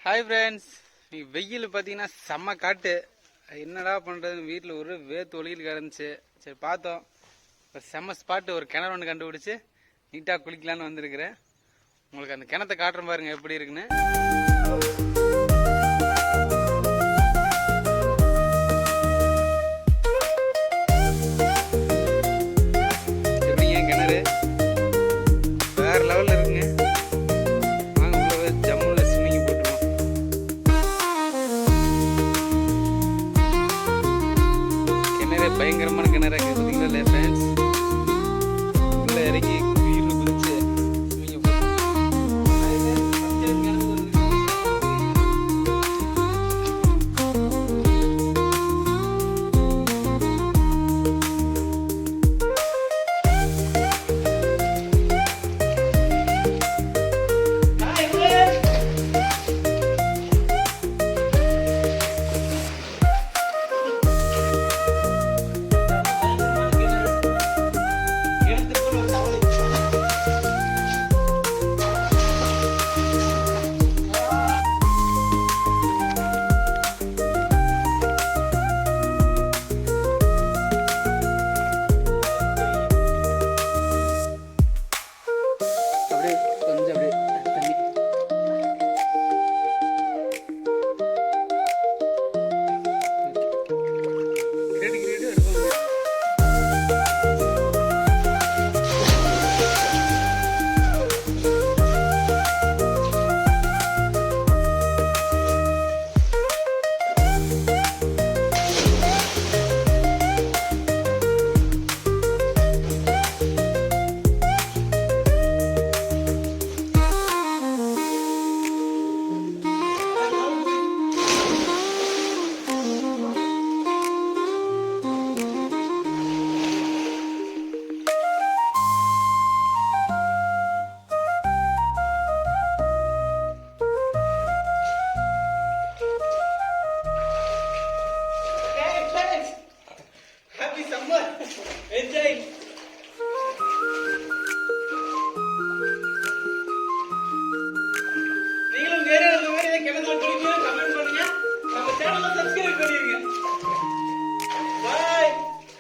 Hi friends, நீ வெயில் பார்த்தீங்கன்னா செம்ம காட்டு. என்னடா பண்ணுறதுன்னு வீட்டில் ஒரு வேத்து ஒலியில் கிடந்துச்சு. சரி பார்த்தோம், ஒரு செம்ம ஸ்பாட்டு, ஒரு கிணறு ஒன்று கண்டுபிடிச்சி நீட்டாக குளிக்கலான்னு வந்திருக்கிறேன். உங்களுக்கு அந்த கிணத்தை காட்டுறேன் பாருங்க எப்படி இருக்குன்னு. எப்படிங்க கிணறு வேற லெவலில் இருக்குங்க. வாங்க உள்ள ஜம்முன்னு ஸ்விம்மிங் போட்டுருவோம். கிணறு பயங்கரமான கிணறு பார்த்தீங்களா இல்லையா ஃப்ரெண்ட்ஸ்? உள்ள இறங்கி வீடு குதிச்சு ஸ்விம்மிங்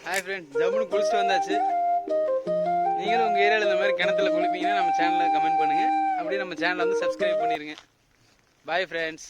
ஹாய் ஃப்ரெண்ட், ஜம்முன்னு குளிச்சுட்டு வந்தாச்சு. நீங்களும் உங்கள் ஏரியாவில் இந்த மாதிரி கிணத்துல குளிப்பீங்கன்னா நம்ம சேனலில் கமெண்ட் பண்ணுங்கள். அப்படியே நம்ம சேனலை வந்து சப்ஸ்கிரைப் பண்ணிடுங்க. Bye friends.